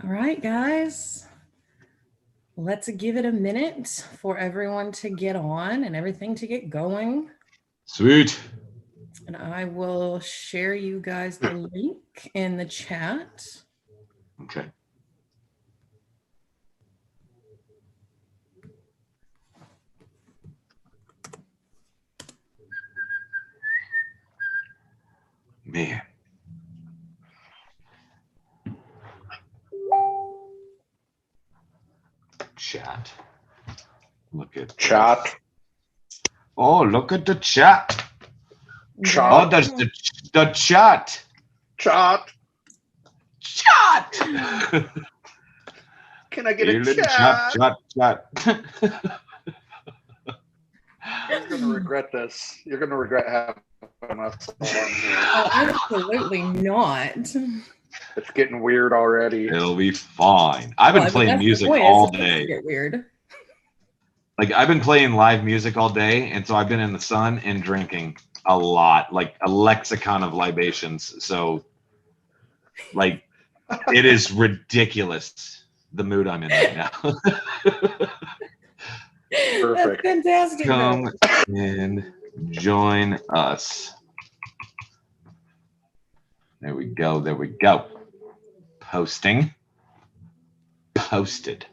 All right, guys. Let's give it a minute for everyone to get on and everything to get going. Sweet. And I will share you guys the link in the chat. Okay. Man. Chat. Look at Chat. this. Oh, look at the chat. Oh, there's the chat. Chat. Chat. Can I get Hey, a little chat? chat. You're gonna regret this. You're gonna regret having us on here. Oh, absolutely not. It's getting weird already. It'll be fine. I've been playing that's the music point. all It's supposed to day. get weird. Like I've been playing live music all day, and so I've been in the sun and drinking a lot, like a lexicon of libations. So, like, it is ridiculous the mood I'm in right now. Perfect. That's fantastic. Come and join us. There we go. There we go. Posting. Posted.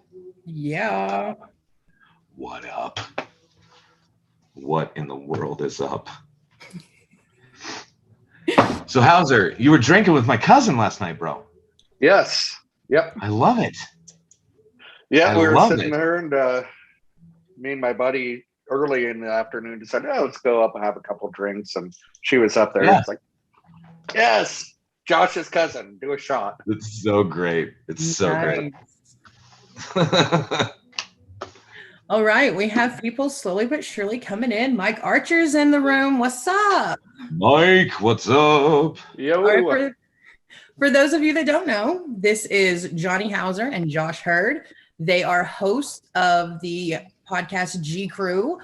Yeah. What up? What in the world is up? So Hauser, you were drinking with my cousin last night, bro. Yes. Yep. I love it. Yeah, I we were love sitting it. there, and me and my buddy early in the afternoon decided, let's go up and have a couple drinks. And she was up there. Yeah. It's like, yes, Josh's cousin, do a shot. It's so great. It's so great. All right, we have people slowly but surely coming in. Mike Archer's in the room. What's up? Mike, what's up? Yo. All right, for those of you that don't know, this is Johnny Hauser and Josh Hurd. They are hosts of the podcast G Crew,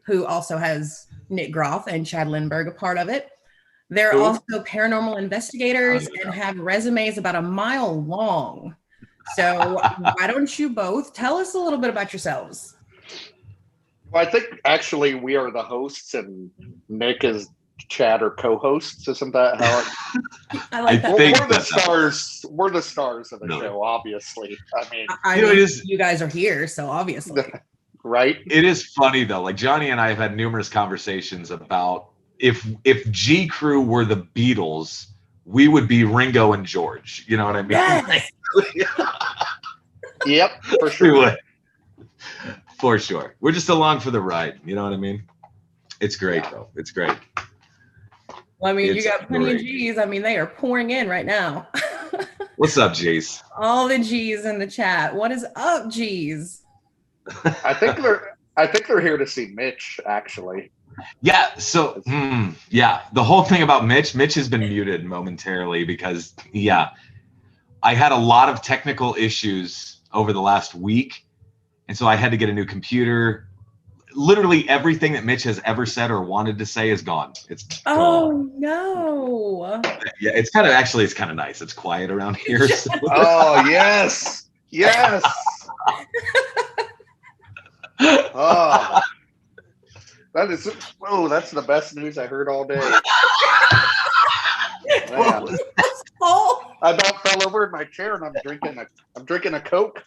who also has Nick Groth and Chad Lindbergh a part of it. They're also paranormal investigators and have resumes about a mile long. So why don't you both tell us a little bit about yourselves? Well, I think actually we are the hosts and Nick is Chad or co-hosts. Isn't that how it... I like that. We're the stars. We're the stars of the show, obviously. I mean, you guys are here, so obviously. Right? It is funny though. Like Johnny and I have had numerous conversations about if G Crew were the Beatles, we would be Ringo and George. You know what I mean? Yes. Yep, for We sure. would. For sure. We're just along for the ride. You know what I mean? It's great though. It's great. Well, I mean, It's you got plenty great. of G's. I mean, they are pouring in right now. What's up, G's? All the G's in the chat. What is up, G's? I think they're here to see Mitch, actually. Yeah. So, yeah, the whole thing about Mitch has been muted momentarily because, I had a lot of technical issues over the last week. And so I had to get a new computer. Literally everything that Mitch has ever said or wanted to say is gone. It's gone. No. Yeah, it's kind of nice. It's quiet around here. So. Oh, yes. Yes. Oh. That's the best news I heard all day. Man. I about fell over in my chair and I'm drinking a Coke.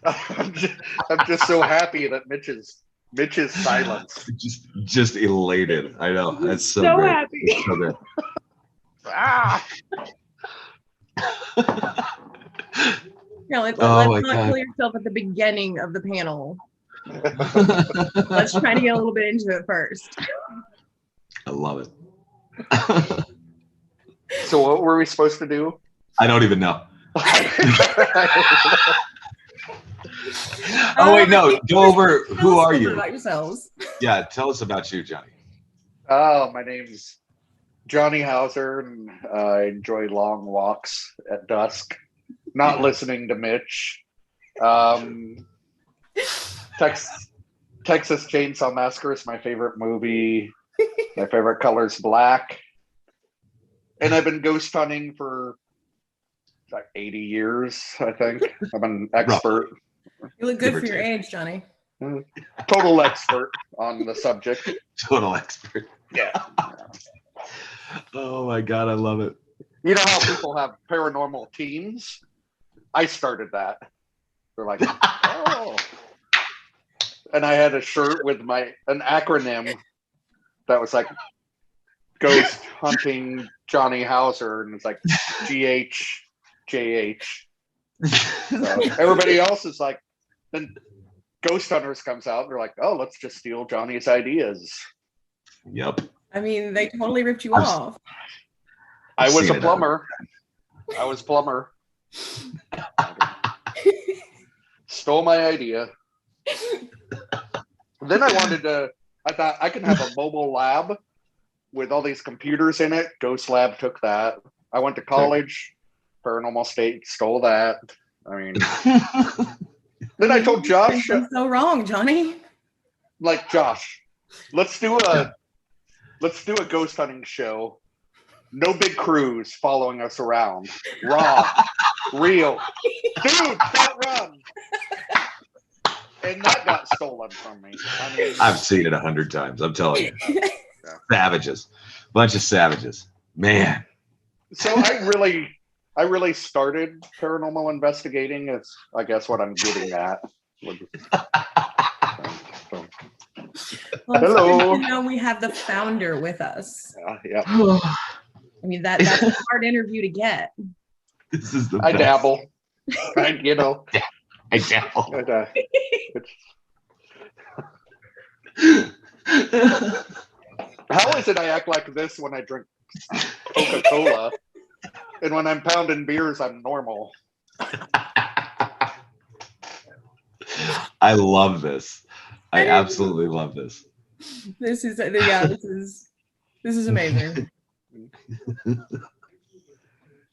I'm just so happy that Mitch's silence. Just elated. I know. That's so great. Happy. It's so good. Yeah, let's not kill yourself at the beginning of the panel. Let's try to get a little bit into it first. I love it. So what were we supposed to do? I don't even know. Oh wait, no. Go over. Who are you? About yourselves. Yeah, tell us about you, Johnny. Oh, my name's Johnny Hauser, and I enjoy long walks at dusk. Not listening to Mitch. Texas Chainsaw Massacre is my favorite movie. My favorite color is black. And I've been ghost hunting for like 80 years, I think. I'm an expert. You look good for your age, Johnny. Total expert on the subject. Total expert. Yeah. Oh my God, I love it. You know how people have paranormal teams? I started that. They're like, oh. And I had a shirt with an acronym that was like Ghost Hunting Johnny Hauser, and it's like GHJH. So everybody else is like, then Ghost Hunters comes out, and they're like, oh, let's just steal Johnny's ideas. Yep. I mean, they totally ripped you off. I was a plumber. I was plumber. Stole my idea. Then I thought I could have a mobile lab with all these computers in it. Ghost Lab took that. I went to college. Paranormal State stole that. I mean, then I told Josh. You're so wrong, Johnny. Like, Josh, let's do a ghost hunting show. No big crews following us around. Raw, real. Dude, don't run. And that got stolen from me. I mean, I've seen it 100 times. I'm telling you. Savages. Bunch of savages. Man. So I really started paranormal investigating. Is I guess what I'm getting at. Well, hello. Now we have the founder with us. Yeah. I mean, that's a hard interview to get. This is the I best. dabble. I dabble. How is it I act like this when I drink Coca-Cola, and when I'm pounding beers, I'm normal? I love this. I absolutely love this. This is amazing.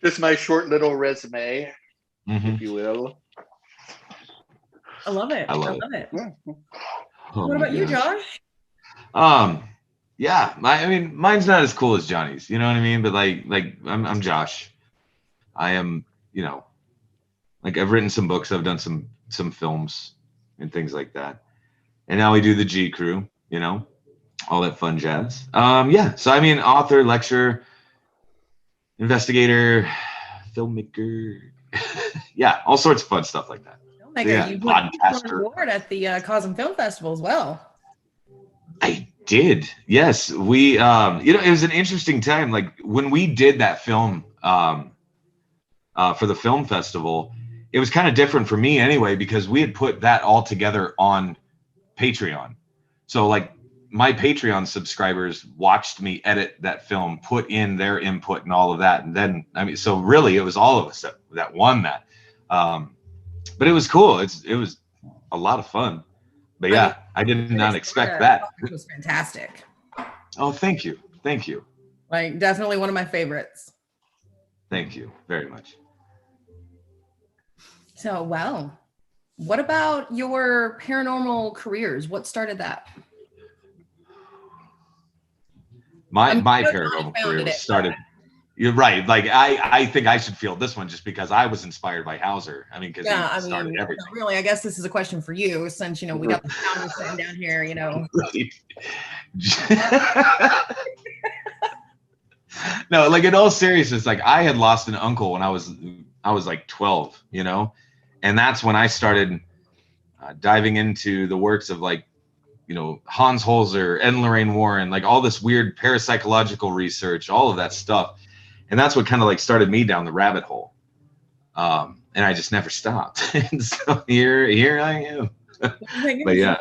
Just my short little resume, if you will. I love it. I love it. What about you, Josh? Yeah, I mean, mine's not as cool as Johnny's, you know what I mean? But like I'm Josh. I am, like I've written some books, I've done some films and things like that. And now we do the G Crew, all that fun jazz. Yeah, so I mean, author, lecturer, investigator, filmmaker, yeah, all sorts of fun stuff like that. Filmmaker, so yeah, you won an award at the Cosm Film Festival as well. I did, yes. We, it was an interesting time. Like when we did that film for the film festival, it was kind of different for me anyway, because we had put that all together on Patreon. So like my Patreon subscribers watched me edit that film, put in their input and all of that. And then, I mean, so really it was all of us that won that. But it was cool. It was a lot of fun. But yeah, I did not expect that. It was fantastic. Oh, thank you. Thank you. Like definitely one of my favorites. Thank you very much. So, well, what about your paranormal careers? What started that? My paranormal career started. You're right. Like I think I should feel this one just because I was inspired by Hauser. I mean, because he started everything. Really, I guess this is a question for you, since we got the founder sitting down here. No, like in all seriousness, like I had lost an uncle when I was like 12, and that's when I started diving into the works of like, Hans Holzer, Ed and Lorraine Warren, like all this weird parapsychological research, all of that stuff. And that's what kind of like started me down the rabbit hole. And I just never stopped. And so here I am. But yeah.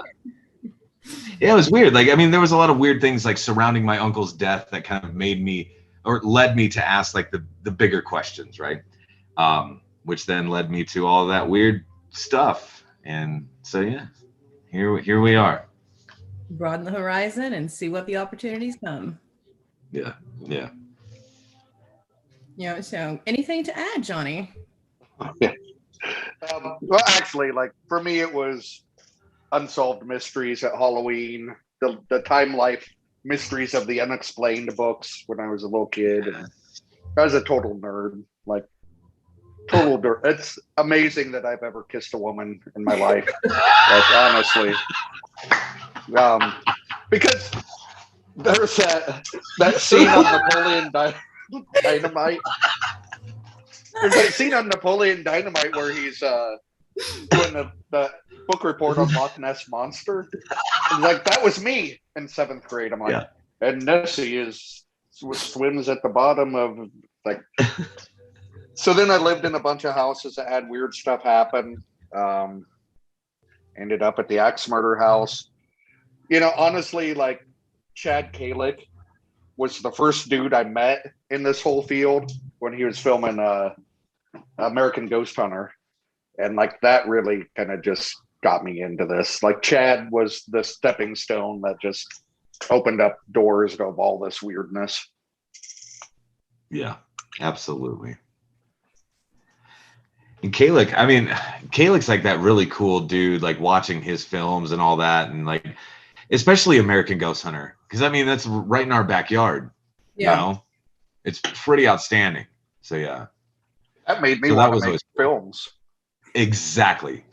Yeah, it was weird. Like, I mean, there was a lot of weird things like surrounding my uncle's death that kind of made me or led me to ask like the bigger questions, right? Which then led me to all of that weird stuff. And so, yeah, here we are. Broaden the horizon and see what the opportunities come. Yeah. So anything to add, Johnny? Yeah. Well, actually, like for me, it was Unsolved Mysteries at Halloween, the Time Life Mysteries of the Unexplained books when I was a little kid. And I was a total nerd, like total nerd. It's amazing that I've ever kissed a woman in my life. Like honestly, because there's that scene on Napoleon Dynamite. There's that scene on Napoleon Dynamite where he's doing the book report on Loch Ness Monster. And like that was me in 7th grade. I'm like, and Nessie swims at the bottom of like. So then I lived in a bunch of houses that had weird stuff happen. Ended up at the axe murder house. You know, honestly, like Chad Kalick was the first dude I met in this whole field when he was filming American Ghost Hunter. And like that really kind of just got me into this. Like Chad was the stepping stone that just opened up doors of all this weirdness. Yeah, absolutely. And Kalick, I mean, Kalick's like that really cool dude, like watching his films and all that. And like, especially American Ghost Hunter. Because I mean, that's right in our backyard. Yeah. You know? It's pretty outstanding. So yeah. That made me want to make films. Exactly.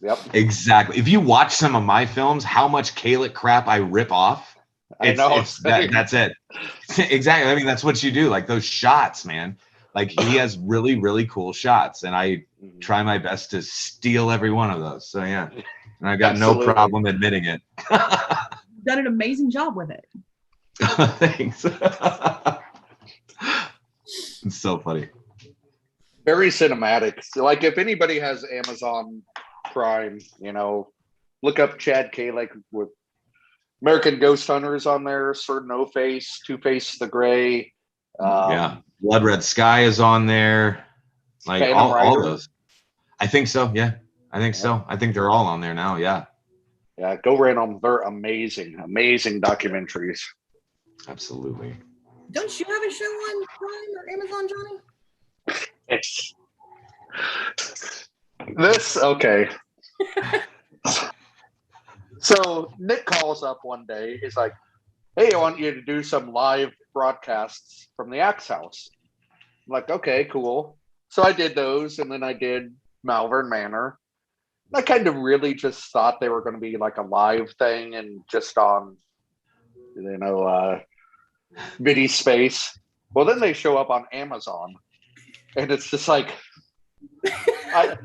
Yep. Exactly. If you watch some of my films, how much Kalick crap I rip off, that's it. Exactly. I mean, that's what you do. Like those shots, man. Like he has really, really cool shots, and I try my best to steal every one of those. So yeah, and I got no problem admitting it. You've done an amazing job with it. Thanks. It's so funny. Very cinematic. So, like if anybody has Amazon Prime, you know, look up Chad Kalick with American Ghost Hunters on there, Sir No Face, Two Face the Gray. Blood Red Sky is on there. Like all those. I think so. Yeah, I think so. I think they're all on there now. Yeah. Yeah, go rent them. They're amazing, amazing documentaries. Absolutely. Don't you have a show on Prime or Amazon, Johnny? Okay. So Nick calls up one day. He's like, "Hey, I want you to do some live broadcasts from the Axe House." I'm like, "Okay, cool." So I did those, and then I did Malvern Manor. I kind of really just thought they were going to be like a live thing and just on, you know, Vidi Space. Well, then they show up on Amazon. And it's just like, I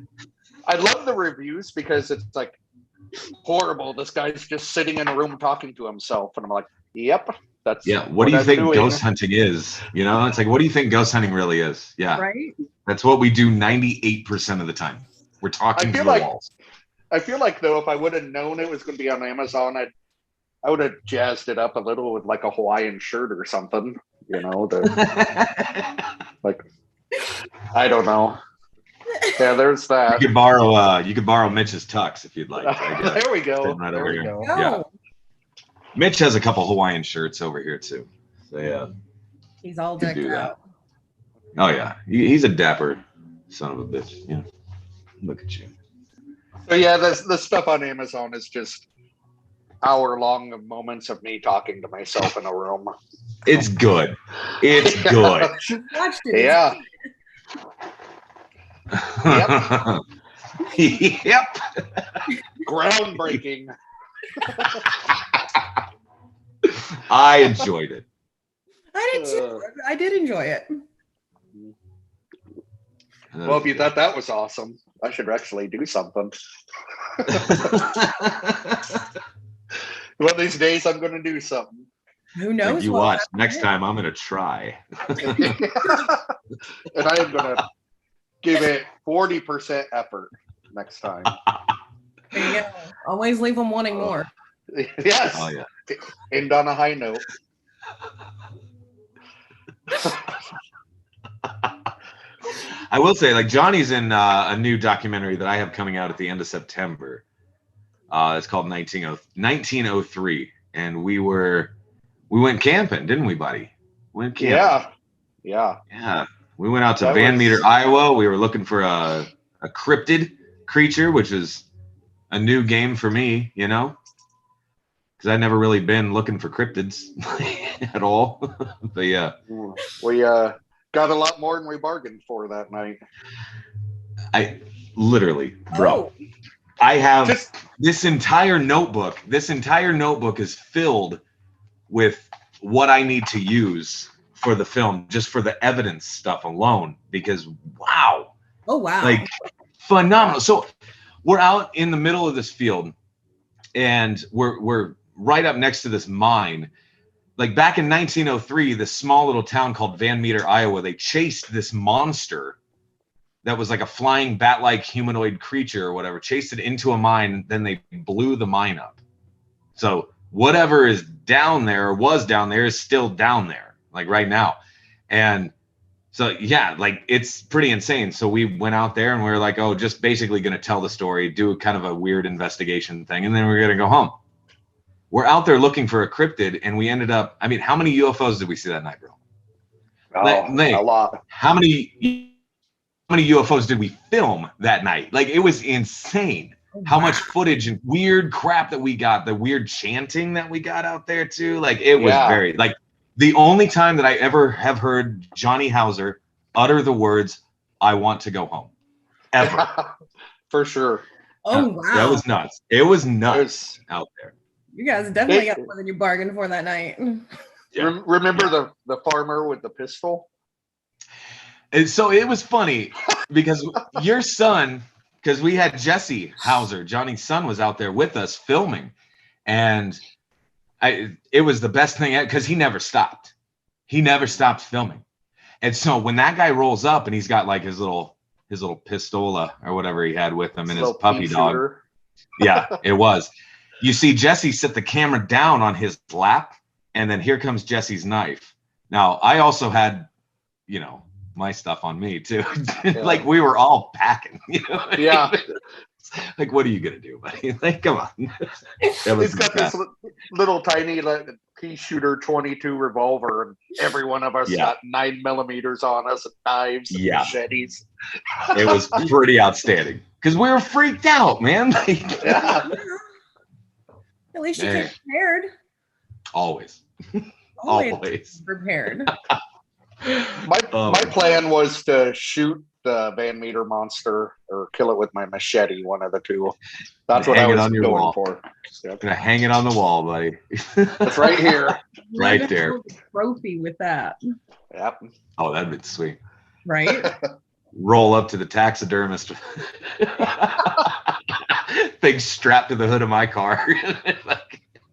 love the reviews because it's like horrible. This guy's just sitting in a room talking to himself. And I'm like, yep, that's what do you think ghost hunting is? You know, it's like, what do you think ghost hunting really is? Yeah. Right. That's what we do 98% of the time. We're talking to the walls. I feel like though, if I would have known it was going to be on Amazon, I would have jazzed it up a little with like a Hawaiian shirt or something, you know, like, I don't know. Yeah, there's that. You could borrow Mitch's tux if you'd like. There we go. Right there over we here. go. Yeah. Mitch has a couple Hawaiian shirts over here too. So yeah. He's all decked out. Oh yeah, he's a dapper son of a bitch. Yeah. Look at you. So yeah, the stuff on Amazon is just hour-long moments of me talking to myself in a room. It's good. It's good. Watched it. Yeah. Yep. Groundbreaking. I enjoyed it. I did too. I did enjoy it. Well, if you thought that was awesome, I should actually do something. One of these days, I'm going to do something. Who knows? Like you watch. Next time, I'm going to try. And I am going to give it 40% effort next time. There you go. Always leave them wanting more. Yes. Oh, yeah. End on a high note. I will say, like, Johnny's in a new documentary that I have coming out at the end of September. It's called 1903, and we went camping, didn't we, buddy? Went camping. Yeah. We went out to Van Meter, Iowa. We were looking for a cryptid creature, which is a new game for me, you know, because I'd never really been looking for cryptids at all. But yeah, we got Got a lot more than we bargained for that night. I literally, bro. I have this entire notebook. This entire notebook is filled with what I need to use for the film, just for the evidence stuff alone. Because wow. Oh wow. Like phenomenal. So we're out in the middle of this field, and we're right up next to this mine. Like back in 1903, this small little town called Van Meter, Iowa, they chased this monster that was like a flying bat-like humanoid creature or whatever, chased it into a mine, then they blew the mine up. So whatever is down there or was down there is still down there, like right now. And so, yeah, like it's pretty insane. So we went out there and we were like, oh, just basically going to tell the story, do kind of a weird investigation thing, and then we're going to go home. We're out there looking for a cryptid, and we ended up, I mean, how many UFOs did we see that night, bro? A lot. How many UFOs did we film that night? Like, it was insane. How much footage and weird crap that we got, the weird chanting that we got out there too. Like, it was very, like, the only time that I ever have heard Johnny Hauser utter the words, "I want to go home," ever. For sure. Oh, wow. That was nuts. It was nuts out there. You guys definitely got more than you bargained for that night. Yeah. Remember the farmer with the pistol? And so it was funny because your son, because we had Jesse Hauser, Johnny's son, was out there with us filming, and it was the best thing because he never stopped. He never stopped filming. And so when that guy rolls up and he's got like his little pistola or whatever he had with him and his puppy dog. Yeah, it was. You see Jesse set the camera down on his lap, and then here comes Jesse's knife. Now, I also had, my stuff on me too. Like we were all packing, Yeah. Like, what are you gonna do, buddy? Like, come on. He's got this little tiny pea shooter 22 revolver, and every one of us got 9mm on us, and knives, and machetes. It was pretty outstanding because we were freaked out, man. At least you came prepared. Always prepared. My plan was to shoot the Van Meter monster or kill it with my machete, one of the two. That's what I was going for. Yep. Gonna hang it on the wall, buddy. It's right here. Right there. Trophy with that. Yep. Oh, that'd be sweet. Right? Roll up to the taxidermist. Thing strapped to the hood of my car. Can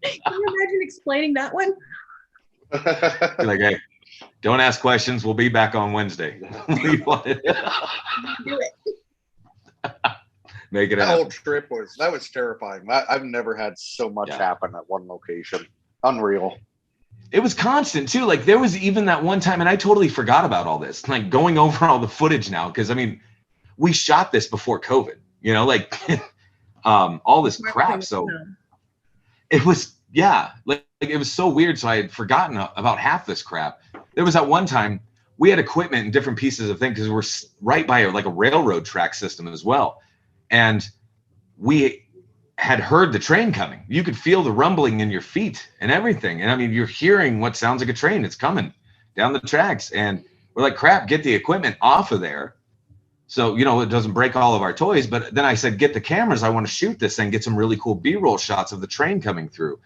you imagine explaining that one? You're like, hey, don't ask questions. We'll be back on Wednesday. Do it. Make it happen. That whole trip was terrifying. I've never had so much happen at one location. Unreal. It was constant too. Like there was even that one time, and I totally forgot about all this. Like going over all the footage now, because I mean, we shot this before COVID. Like all this crap. So it was like it was so weird. So I had forgotten about half this crap. There was that one time we had equipment and different pieces of things because we're right by a railroad track system as well. And we had heard the train coming. You could feel the rumbling in your feet and everything. And I mean, you're hearing what sounds like a train. It's coming down the tracks. And we're like, crap, get the equipment off of there. So, it doesn't break all of our toys. But then I said, get the cameras. I want to shoot this and get some really cool B-roll shots of the train coming through.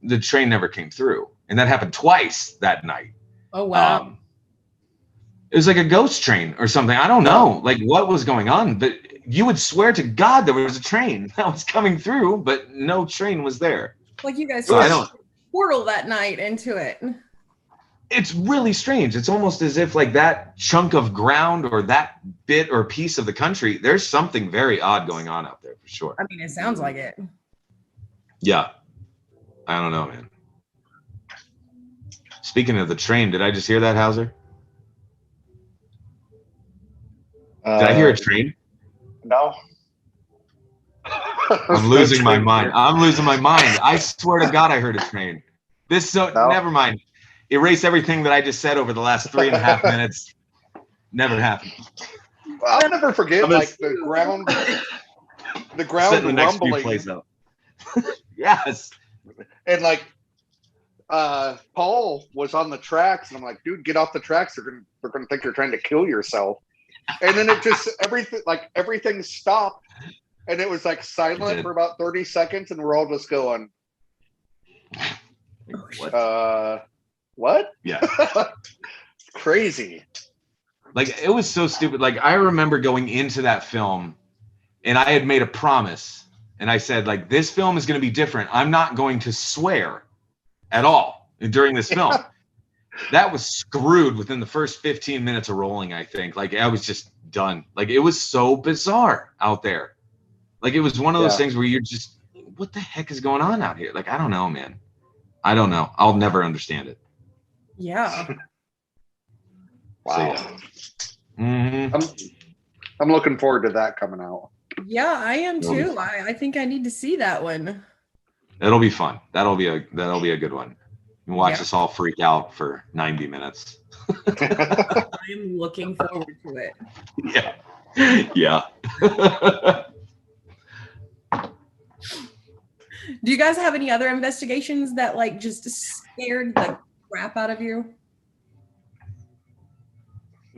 The train never came through. And that happened twice that night. Oh, wow. It was like a ghost train or something. I don't know what was going on, but you would swear to God there was a train that was coming through, but no train was there. Like you guys portal that night into it. It's really strange. It's almost as if that chunk of ground or that bit or piece of the country, there's something very odd going on out there for sure. I mean, it sounds like it. Yeah. I don't know, man. Speaking of the train, did I just hear that, Hauser? Did I hear a train? No. I'm losing my mind. I swear to God, I heard a train. Never mind. Erase everything that I just said over the last 3.5 minutes. Never happened. I'll never forget the ground rumbling. Plays out. Yes. And Paul was on the tracks, and I'm like, dude, get off the tracks. They're gonna think you're trying to kill yourself. And then it just everything stopped, and it was like silent for about 30 seconds, and we're all just going, what? Yeah. Crazy. Like, it was so stupid. Like, I remember going into that film, and I had made a promise, and I said, like, this film is going to be different. I'm not going to swear at all during this film. That was screwed within the first 15 minutes of rolling, I think. Like, I was just done. Like, it was so bizarre out there. Like, it was one of those things where you're just, what the heck is going on out here? Like, I don't know, man. I don't know. I'll never understand it. Yeah. Wow. So, yeah. Mm-hmm. I'm looking forward to that coming out. Yeah, I am too. I think I need to see that one. It'll be fun. That'll be a good one. You watch us all freak out for 90 minutes. I am looking forward to it. Yeah. Yeah. Do you guys have any other investigations that like just scared the crap out of you?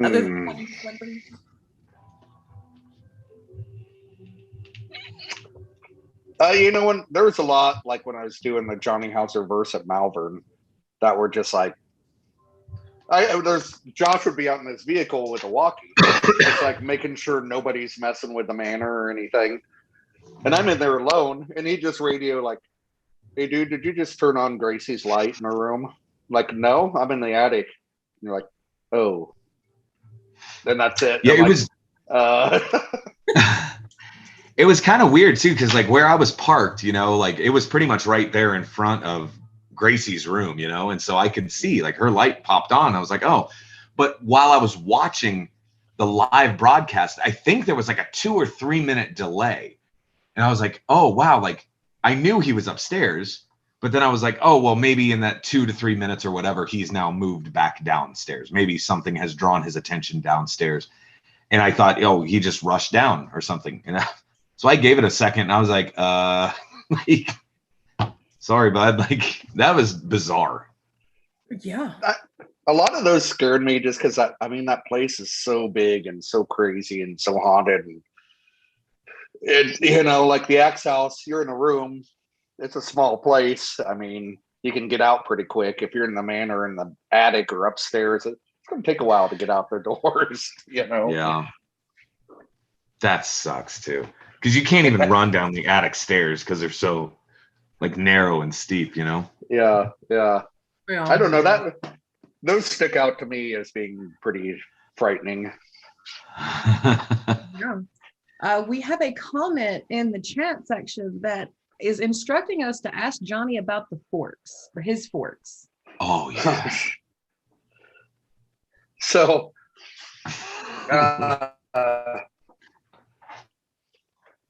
Other than when there was a lot, like when I was doing the Johnny Hauser verse at Malvern, that were just like, Josh would be out in his vehicle with a walkie, just like making sure nobody's messing with the manor or anything. And I'm in there alone, and he just radio like, "Hey, dude, did you just turn on Gracie's light in her room?" I'm like, "No, I'm in the attic." And you're like, "Oh." And that's it. Yeah, I'm it was. It was kind of weird too, because like where I was parked, like it was pretty much right there in front of Gracie's room, and so I could see like her light popped on. I was like, oh, but while I was watching the live broadcast, I think there was like a 2 or 3 minute delay, and I was like, oh wow, like I knew he was upstairs, but then I was like, oh well, maybe in that 2 to 3 minutes or whatever, he's now moved back downstairs. Maybe something has drawn his attention downstairs, and I thought, oh, he just rushed down or something, So I gave it a second, and I was like, like, sorry, bud. Like, that was bizarre. Yeah. A lot of those scared me just because, that place is so big and so crazy and so haunted. And, like the Axe House, you're in a room. It's a small place. I mean, you can get out pretty quick. If you're in the manor in the attic or upstairs, it's going to take a while to get out the doors, Yeah. That sucks, too. Because you can't even run down the attic stairs because they're so like narrow and steep, Yeah. I don't know, those stick out to me as being pretty frightening. Yeah. We have a comment in the chat section that is instructing us to ask Johnny about the forks, or his forks. Oh yeah. So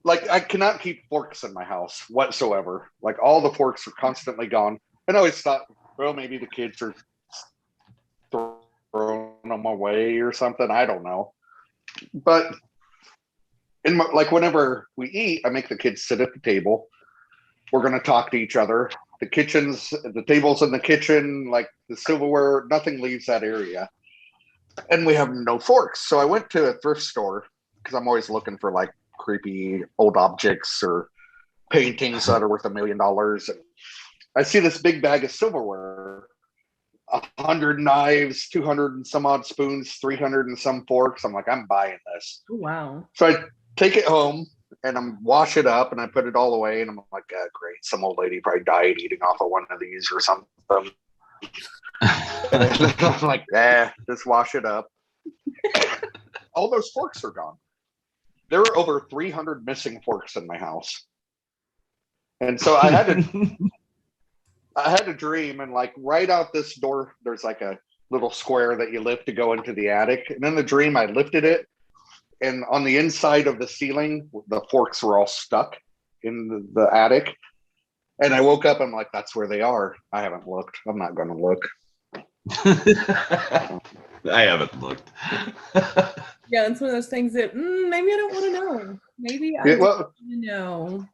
like I cannot keep forks in my house whatsoever. Like all the forks are constantly gone. And I always thought, well, maybe the kids are throwing them away or something. I don't know. But whenever we eat, I make the kids sit at the table. We're going to talk to each other. The tables in the kitchen, like the silverware, nothing leaves that area. And we have no forks. So I went to a thrift store because I'm always looking for like creepy old objects or paintings that are worth $1 million. And I see this big bag of silverware, 100 knives, 200 and some odd spoons, 300 and some forks. I'm like, I'm buying this. Oh, wow. So I take it home and I'm wash it up and I put it all away. And I'm like, great. Some old lady probably died eating off of one of these or something. I'm like, just wash it up. All those forks are gone. There were over 300 missing forks in my house. And so I had a dream, and like right out this door, there's like a little square that you lift to go into the attic. And in the dream, I lifted it, and on the inside of the ceiling, the forks were all stuck in the attic. And I woke up, I'm like, that's where they are. I haven't looked. I'm not going to look. I haven't looked. Yeah, it's one of those things that maybe I don't want to know. Maybe I don't want to know.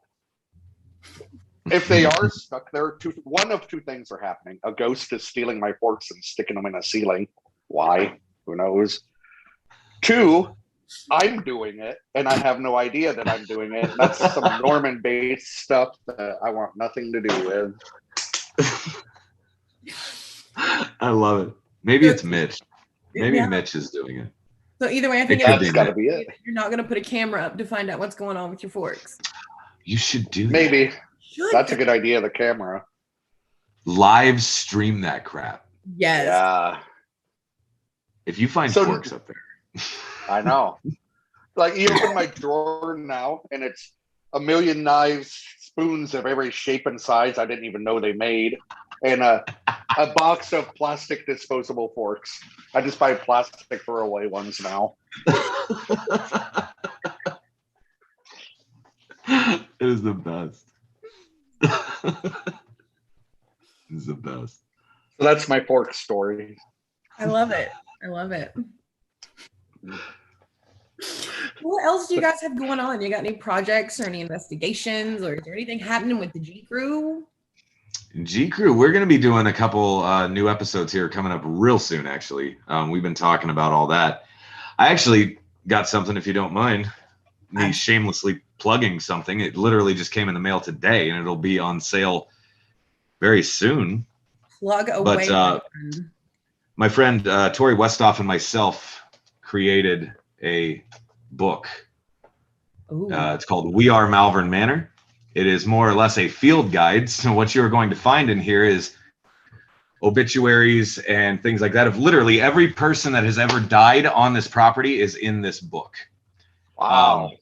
If they are stuck there, one of two things are happening. A ghost is stealing my forks and sticking them in a ceiling. Why? Who knows? Two, I'm doing it, and I have no idea that I'm doing it. That's some Norman-based stuff that I want nothing to do with. I love it. Maybe it's Mitch. Maybe Mitch is doing it. So either way, I think that's got to be it. You're not going to put a camera up to find out what's going on with your forks. You should do Maybe. that. That's a good idea, the camera. Live stream that crap. Yes. Yeah. If you find forks up there. I know. Like, you open my drawer now, and it's a million knives, spoons of every shape and size I didn't even know they made, and a box of plastic disposable forks. I just buy plastic throwaway ones now. It is the best. It is the best. So that's my fork story. I love it. I love it. What else do you guys have going on? You got any projects or any investigations, or is there anything happening with the G Crew? G Crew, we're going to be doing a couple new episodes here coming up real soon, actually. We've been talking about all that. I actually got something, if you don't mind, me shamelessly plugging something. It literally just came in the mail today, and it'll be on sale very soon. Plug away. But my friend Tori Westhoff and myself created a book. It's called We Are Malvern Manor. It is more or less a field guide. So what you're going to find in here is obituaries and things like that of literally every person that has ever died on this property is in this book. Wow.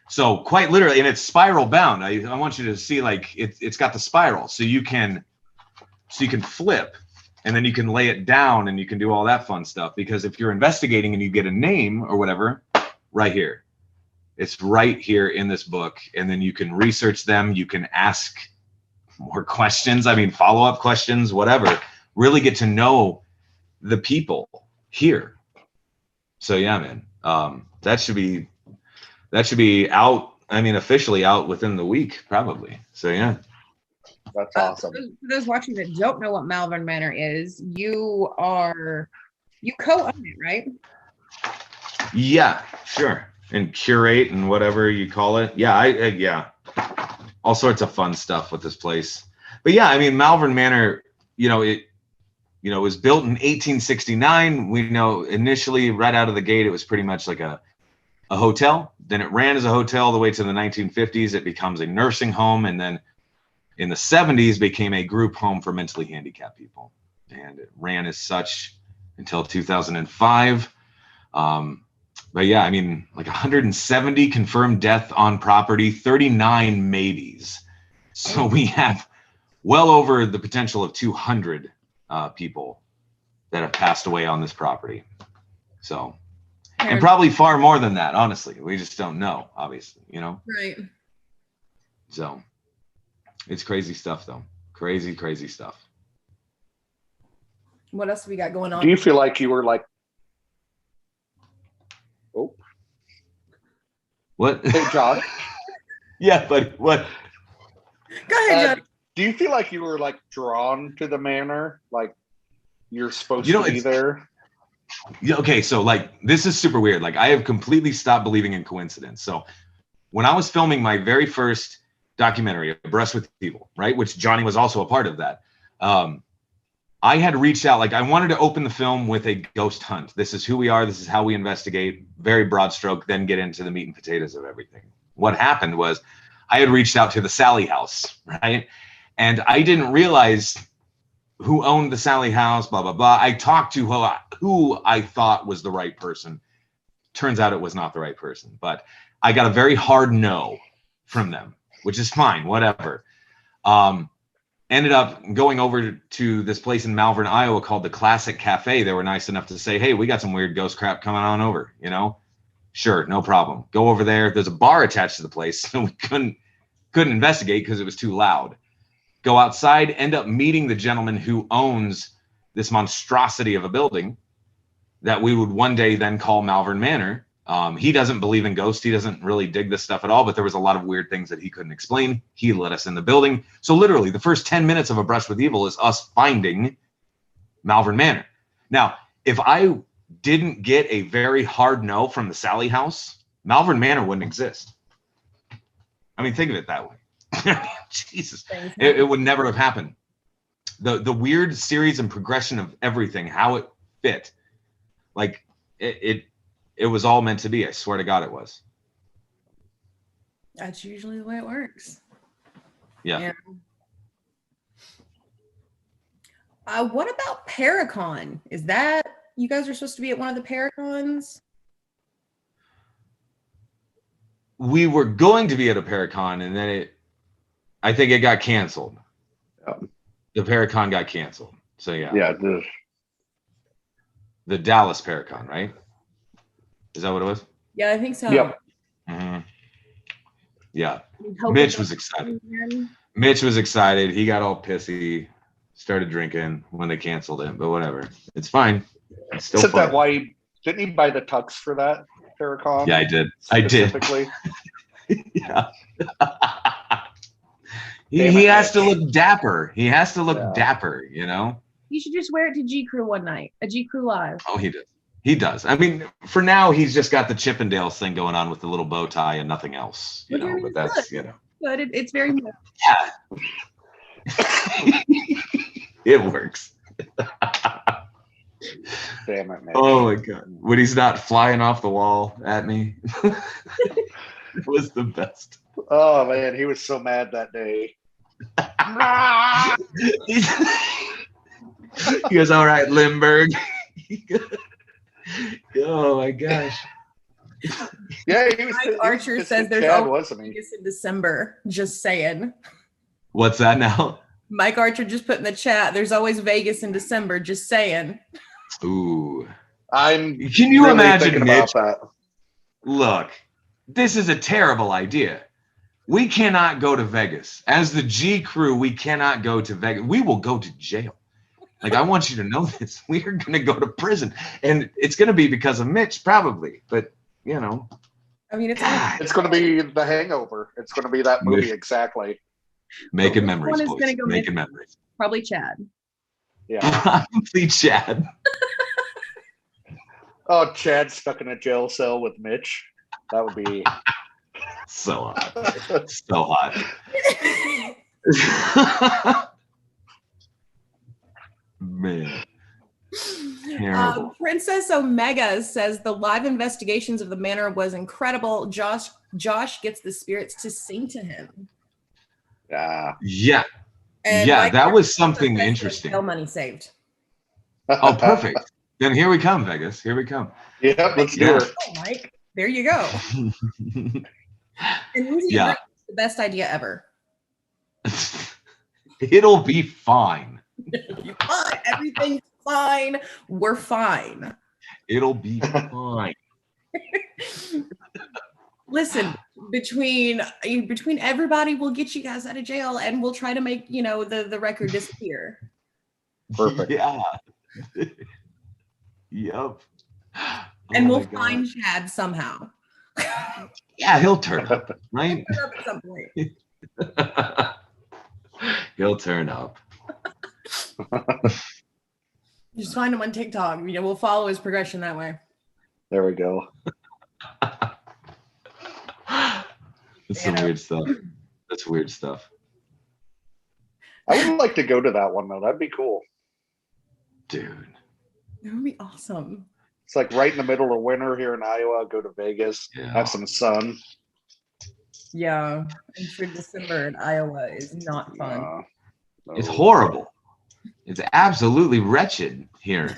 So quite literally, and it's spiral bound. I want you to see, like, it's got the spiral, so you can flip, and then you can lay it down, and you can do all that fun stuff. Because if you're investigating and you get a name or whatever, right here, it's right here in this book, and then you can research them. You can ask more questions. I mean, follow-up questions, whatever. Really get to know the people here. So yeah, man, that should be out. I mean, officially out within the week, probably. So yeah. That's awesome. For those watching that don't know what Malvern Manor is, you co-own it, right? Yeah, sure. And curate and whatever you call it. Yeah, yeah. All sorts of fun stuff with this place. But yeah, I mean, Malvern Manor, it was built in 1869. We know initially, right out of the gate, it was pretty much like a hotel. Then it ran as a hotel all the way to the 1950s. It becomes a nursing home, and then in the 70s became a group home for mentally handicapped people, and it ran as such until 2005. But yeah, I mean, like 170 confirmed death on property, 39 maybes. So we have well over the potential of 200 people that have passed away on this property. So, and probably far more than that, honestly. We just don't know, obviously, Right. So it's crazy stuff, though. Crazy, crazy stuff. What else have we got going on? Do you feel like you were like, oh, what? Hey, Josh. Yeah, but what? Go ahead, John. Do you feel like you were like drawn to the manor? Like you're supposed to be there? Yeah, okay, so like this is super weird. Like I have completely stopped believing in coincidence. So when I was filming my very first documentary, A Brush with People, right, which Johnny was also a part of that, I had reached out, like I wanted to open the film with a ghost hunt. This is who we are. This is how we investigate. Very broad stroke, then get into the meat and potatoes of everything. What happened was I had reached out to the Sally House, right? And I didn't realize who owned the Sally House, blah, blah, blah. I talked to who I thought was the right person. Turns out it was not the right person, but I got a very hard no from them, which is fine, whatever. Ended up going over to this place in Malvern, Iowa called the Classic Cafe. They were nice enough to say, hey, we got some weird ghost crap coming on over, Sure, no problem. Go over there. There's a bar attached to the place, so we couldn't investigate because it was too loud. Go outside, end up meeting the gentleman who owns this monstrosity of a building that we would one day then call Malvern Manor. He doesn't believe in ghosts. He doesn't really dig this stuff at all, but there was a lot of weird things that he couldn't explain. He let us in the building. So literally the first 10 minutes of A Brush with Evil is us finding Malvern Manor. Now, if I didn't get a very hard no from the Sally house, Malvern Manor wouldn't exist. I mean, think of it that way. Jesus, it would never have happened. The weird series and progression of everything, how it fit, like it was all meant to be. I swear to God, it was. That's usually the way it works. Yeah. What about Paracon? Is that you guys are supposed to be at one of the Paracons? We were going to be at a Paracon, and then I think it got canceled. The Paracon got canceled. So yeah. The Dallas Paracon, right? Is that what it was? Yeah, I think so. Yep. Mm-hmm. Yeah. Mitch was excited. He got all pissy, started drinking when they canceled it, but whatever. It's fine. It's still Isn't fun. that why? Didn't he buy the tux for that Paracon? Yeah, I did. Specifically? Yeah. He has to look dapper. He has to look dapper, you know? You should just wear it to G Crew one night. A G Crew Live. Oh, he does. He does. I mean, for now, he's just got the Chippendales thing going on with the little bow tie and nothing else, you know, but that's, you know. But it's very good. Yeah. It works. Damn it, man. Oh my God. When he's not flying off the wall at me. It was the best. Oh man, he was so mad that day. He goes, all right, Lindbergh. Oh my gosh. Yeah, he was. Mike Archer says there's always Vegas in December. Just saying. What's that now? Mike Archer just put in the chat. There's always Vegas in December. Just saying. Ooh. Can you imagine, Mitch? That. Look, this is a terrible idea. We cannot go to Vegas. As the G Crew, we cannot go to Vegas. We will go to jail. Like, I want you to know this. We are going to go to prison. And it's going to be because of Mitch, probably. But, you know. I mean, it's going to be The Hangover. It's going to be that movie, exactly. Making memories, boys. Making memories. Probably Chad. Yeah. Probably Chad. Oh, Chad stuck in a jail cell with Mitch. That would be... So hot. So hot. Man. Princess Omega says the live investigations of the manor was incredible. Josh gets the spirits to sing to him. Yeah. And that was something interesting. No money saved. Oh, perfect. Then here we come, Vegas. Here we come. Yeah, let's do it. Oh, Mike. There you go. And Lindsay agrees, the best idea ever. It'll be fine. Everything's fine. We're fine. It'll be fine. Listen, between everybody, we'll get you guys out of jail, and we'll try to make the record disappear. Perfect. Yeah. Yep. And we'll find Chad somehow. Yeah, he'll turn up, right? He'll turn up at some point. He'll turn up. Just find him on TikTok. We'll follow his progression that way. There we go. That's some weird stuff. That's weird stuff. I would like to go to that one though. That'd be cool. Dude. That would be awesome. It's like right in the middle of winter here in Iowa. Go to Vegas, have some sun. Yeah, I'm sure December in Iowa is not fun. No. It's horrible. It's absolutely wretched here.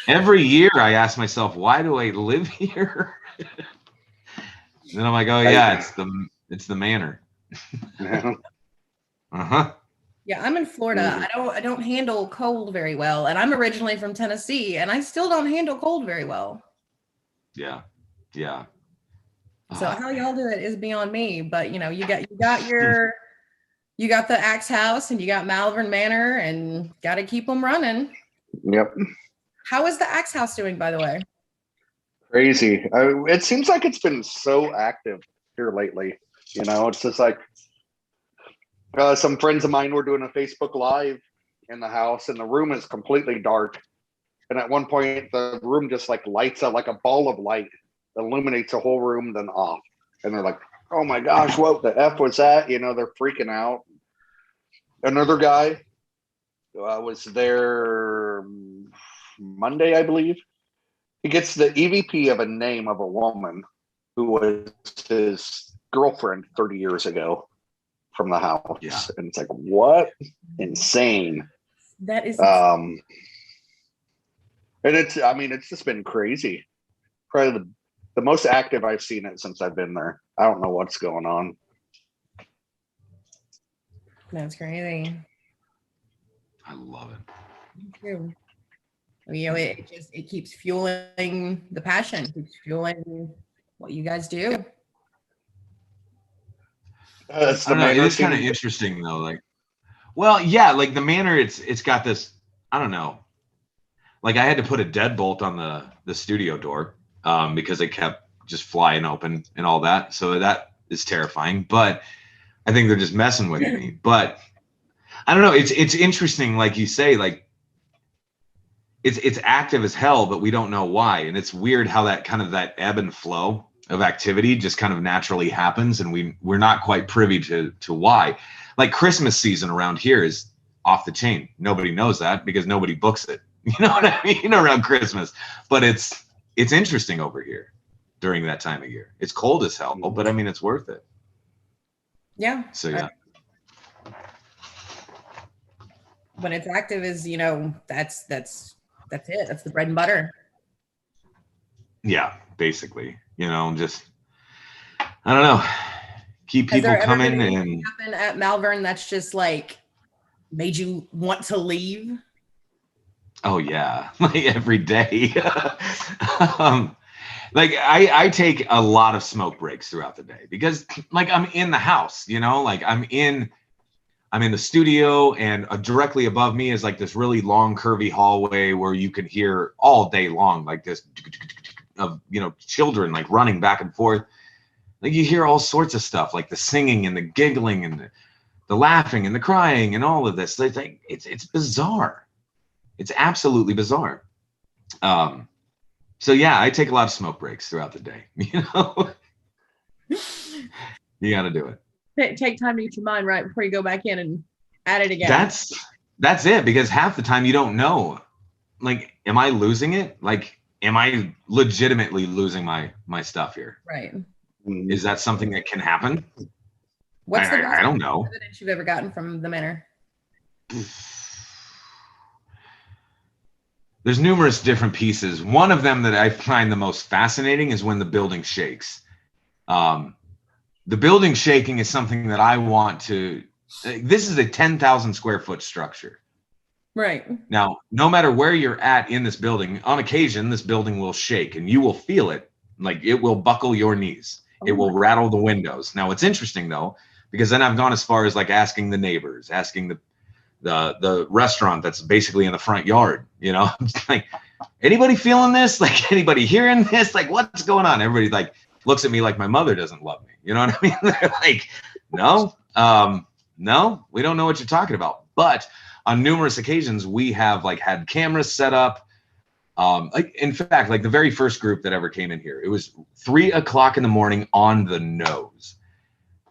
Every year I ask myself, why do I live here? And then I'm like, oh yeah, it's the manor. Uh-huh. Yeah, I'm in Florida. I don't handle cold very well, and I'm originally from Tennessee, and I still don't handle cold very well. Yeah. So how y'all do it is beyond me, but you got the Axe House and you got Malvern Manor, and got to keep them running. Yep. How is the Axe House doing, by the way? Crazy. It seems like it's been so active here lately. It's just like some friends of mine were doing a Facebook Live in the house, and the room is completely dark. And at one point, the room just like lights up like a ball of light, illuminates the whole room, then off. And they're like, "Oh my gosh, what the F was that?" They're freaking out. Another guy was there Monday, I believe. He gets the EVP of a name of a woman who was his girlfriend 30 years ago from the house. Yeah. And it's like, what? Insane. That is and it's just been crazy. Probably the most active I've seen it since I've been there. I don't know what's going on. That's crazy. I love it. Me too. It keeps fueling the passion, keeps fueling what you guys do. I don't know. It is kind of interesting though. Like, well, yeah, like the manor, it's got this, I don't know. Like I had to put a deadbolt on the studio door because it kept just flying open and all that. So that is terrifying. But I think they're just messing with me. But I don't know. It's interesting, like you say, like it's active as hell, but we don't know why. And it's weird how that kind of that ebb and flow of activity just kind of naturally happens, and we're not quite privy to why. Like Christmas season around here is off the chain. Nobody knows that because nobody books it. You know what I mean? Around Christmas. But it's interesting over here during that time of year. It's cold as hell, but I mean it's worth it. Yeah. So yeah. When it's active is, that's it. That's the bread and butter. Yeah, basically. Just I don't know. Keep people coming and happen at Malvern that's just like made you want to leave. Oh yeah, like every day. Like I take a lot of smoke breaks throughout the day because like I'm in the house, like I'm in the studio, and directly above me is like this really long curvy hallway where you can hear all day long like this of children like running back and forth. Like you hear all sorts of stuff, like the singing and the giggling and the laughing and the crying and all of this. It's bizarre. It's absolutely bizarre. So yeah, I take a lot of smoke breaks throughout the day. You got to do it. Take time to get your mind right before you go back in and at it again. That's it, because half the time you don't know. Like, am I losing it? Like, am I legitimately losing my stuff here? Right. Is that something that can happen? What's the best I don't know. evidence you've ever gotten from the manor? There's numerous different pieces. One of them that I find the most fascinating is when the building shakes. The building shaking is something that I want to. This is a 10,000 square foot structure. Right. Now, no matter where you're at in this building, on occasion, this building will shake and you will feel it. Like it will buckle your knees. It will rattle the windows. Now, it's interesting though, because then I've gone as far as like asking the neighbors, asking the restaurant that's basically in the front yard, like, anybody feeling this? Like, anybody hearing this? Like, what's going on? Everybody like looks at me like my mother doesn't love me. You know what I mean? They're like, no, we don't know what you're talking about. But on numerous occasions, we have like had cameras set up. Like in fact, like the very first group that ever came in here, it was 3:00 in the morning on the nose,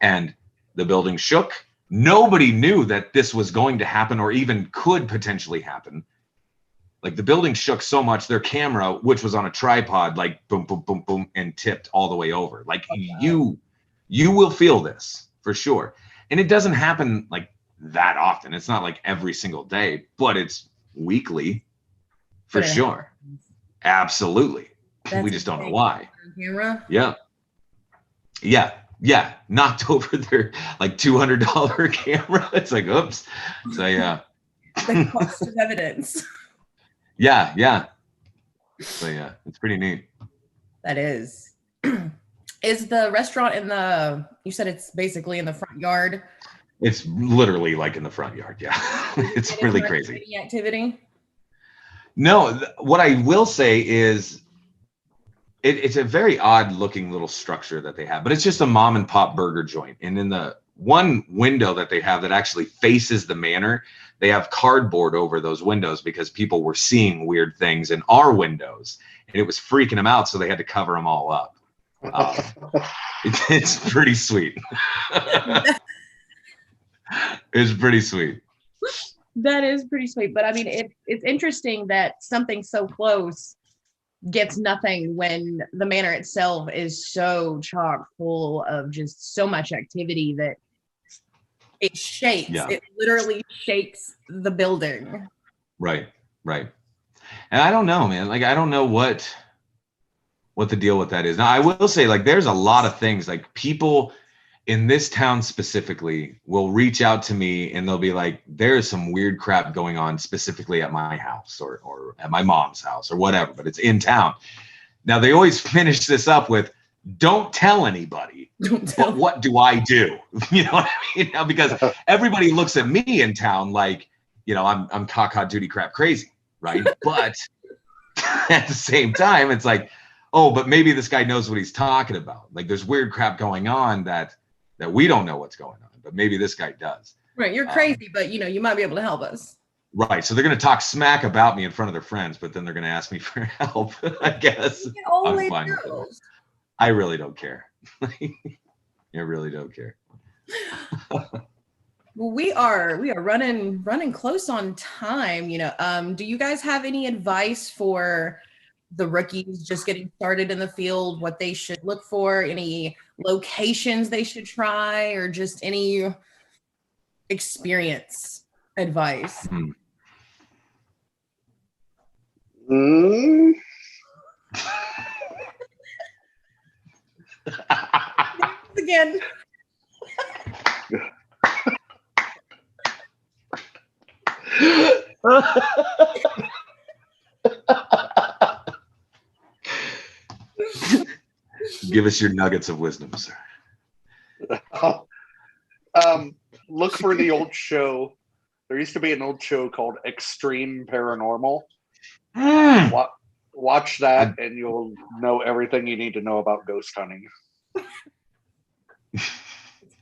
and the building shook. Nobody knew that this was going to happen or even could potentially happen. Like the building shook so much, their camera, which was on a tripod, like boom, boom, boom, boom, and tipped all the way over. Like you will feel this for sure. And it doesn't happen like that often. It's not like every single day, but it's weekly for sure. Absolutely. We just don't know why. Camera? Yeah. Knocked over their like $200 camera. It's like, oops. So yeah. The cost of evidence. Yeah. So yeah, it's pretty neat. That is. Is the restaurant you said it's basically in the front yard? It's literally like in the front yard. Yeah. It's really crazy. Any activity? No, what I will say is it's a very odd looking little structure that they have, but it's just a mom and pop burger joint. And in the one window that they have that actually faces the manor, they have cardboard over those windows because people were seeing weird things in our windows and it was freaking them out. So they had to cover them all up. It's pretty sweet. It's pretty sweet. That is pretty sweet. But I mean, it's interesting that something so close gets nothing when the manor itself is so chock full of just so much activity that it shakes. Yeah. It literally shakes the building. Right. And I don't know, man. Like, I don't know what the deal with that is. Now, I will say, like, there's a lot of things, like, people in this town specifically will reach out to me and they'll be like, there's some weird crap going on specifically at my house or at my mom's house or whatever, but it's in town. Now, they always finish this up with, don't tell anybody. But what do I do? You know what I mean? Now, because everybody looks at me in town like, you know, I'm caca duty crap crazy, right? But at the same time, it's like, oh, but maybe this guy knows what he's talking about. Like, there's weird crap going on that we don't know what's going on, but maybe this guy does. Right, you're crazy, but you know, you might be able to help us. Right, so they're going to talk smack about me in front of their friends, but then they're going to ask me for help. I guess I'm fine with it. I really don't care. I really don't care. Well, we are running close on time. You know, do you guys have any advice for the rookies just getting started in the field? What they should look for? Any locations they should try, or just any experience advice? Again. Give us your nuggets of wisdom, sir. Look for the old show. There used to be an old show called Extreme Paranormal. Watch that and you'll know everything you need to know about ghost hunting. It's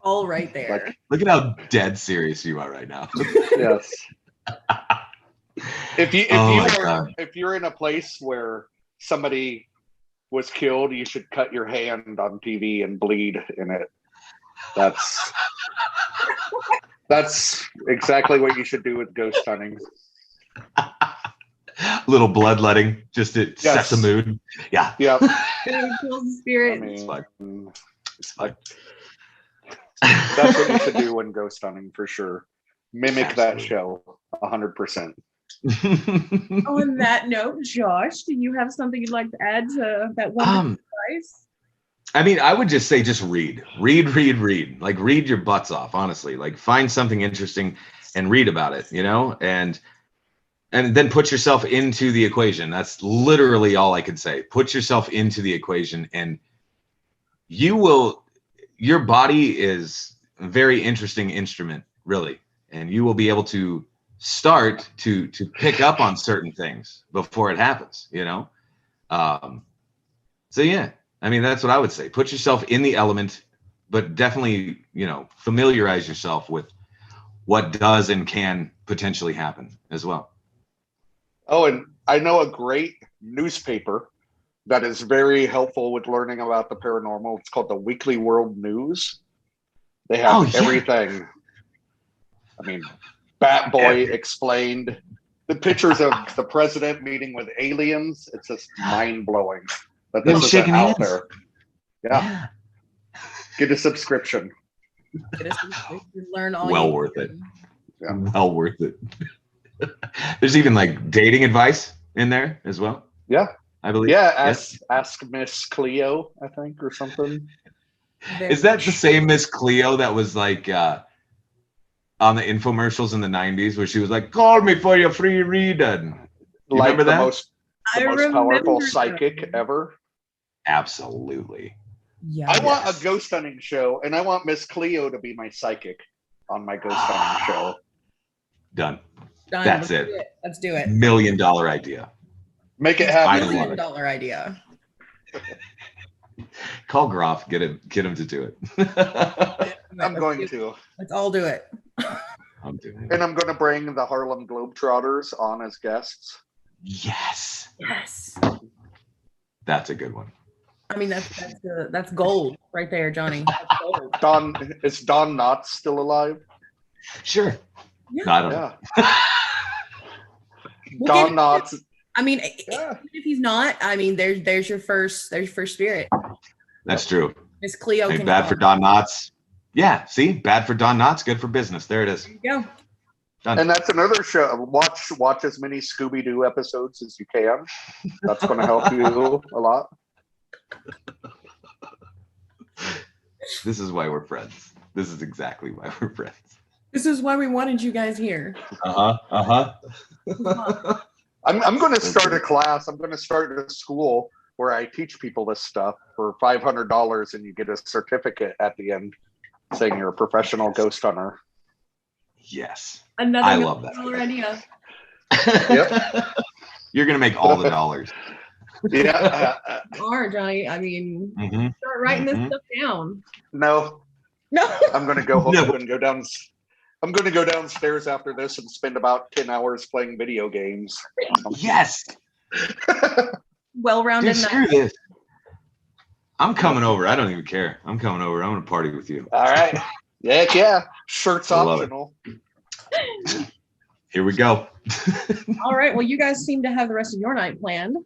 all right there. Like, look at how dead serious you are right now. Yes. If you're in a place where somebody was killed, you should cut your hand on TV and bleed in it. That's exactly what you should do with ghost hunting. Little bloodletting, just to set the mood. Yeah. Yep. Spirit. I mean, it's fine. That's what you should do when ghost hunting for sure. Mimic that show 100%. On that note, Josh, do you have something you'd like to add to that one advice? I mean, I would just say just read. Like, read your butts off, honestly. Like, find something interesting and read about it, you know? And then put yourself into the equation. That's literally all I could say. Put yourself into the equation and your body is a very interesting instrument, really. And you will be able to start to pick up on certain things before it happens, you know? So yeah, I mean, that's what I would say. Put yourself in the element, but definitely, you know, familiarize yourself with what does and can potentially happen as well. Oh, and I know a great newspaper that is very helpful with learning about the paranormal. It's called the Weekly World News. They have everything. I mean, Bat Boy explained the pictures of the president meeting with aliens. It's just mind-blowing that this is out there. Yeah. Get a subscription. Learn all. Well worth it. Yeah. Well worth it. There's even like dating advice in there as well. Yeah. I believe. Yeah. Ask Miss Cleo, I think, or something. Is that the same Miss Cleo that was like on the infomercials in the 90s where she was like, call me for your free reading? Like remember the that? most powerful psychic ever. Absolutely. Yeah. I want a ghost hunting show, and I want Miss Cleo to be my psychic on my ghost hunting show. Done. That's it. Let's do it. $1 million idea. Make it happen. $1 million idea. Call Groff, get him to do it. I'm going to. Let's all do it. I'm doing it. And I'm going to bring the Harlem Globetrotters on as guests. Yes. Yes. That's a good one. I mean, that's gold right there, Johnny. That's gold. Is Don Knotts still alive? Sure. Yeah. No, I don't know. Don Knotts. I mean, even if he's not, I mean, there's your first spirit. That's true. Miss Cleo. Hey, bad for Don Knotts. Yeah, see, bad for Don Knotts, good for business. There it is. There you go. Done. And that's another show. Watch as many Scooby-Doo episodes as you can. That's going to help you a lot. This is why we're friends. This is exactly why we're friends. This is why we wanted you guys here. I'm going to start a class. I'm going to start a school where I teach people this stuff for $500, and you get a certificate at the end saying you're a professional ghost hunter. Yes. I love that idea. Yep. You're going to make all the dollars. Yeah. Johnny. I mean, start writing this stuff down. No. I'm going to go home. No. I'm going to go downstairs after this and spend about 10 hours playing video games. Yes. Well-rounded. Dude, screw this. I'm coming over. I don't even care. I'm coming over. I'm going to party with you. All right. Heck yeah. Shirts optional. Here we go. All right. Well, you guys seem to have the rest of your night planned.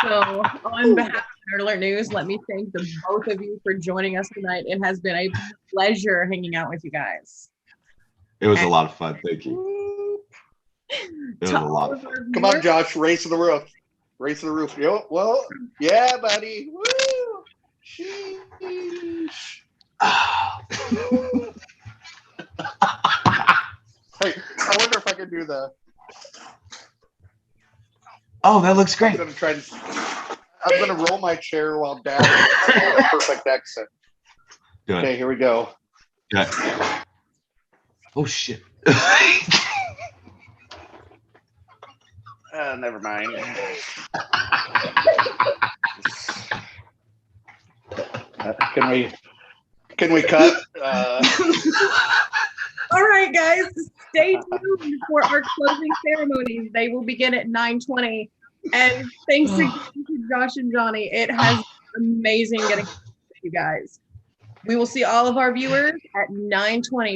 So on behalf of Nerd Alert News, let me thank the both of you for joining us tonight. It has been a pleasure hanging out with you guys. It was a lot of fun. Thank you. It was a lot of fun. Come on, Josh. Race to the roof. Race to the roof. Yo, well, yeah, buddy. Woo! Sheesh. Hey, I wonder if I can do the. Oh, that looks great. I'm gonna roll my chair while Dad is a perfect accent. Good. Okay, here we go. Good. Oh shit. Never mind. Can we cut? All right, guys, stay tuned for our closing ceremonies. They will begin at 9:20. And thanks again to Josh and Johnny. It has been amazing getting to you guys. We will see all of our viewers at 9:20.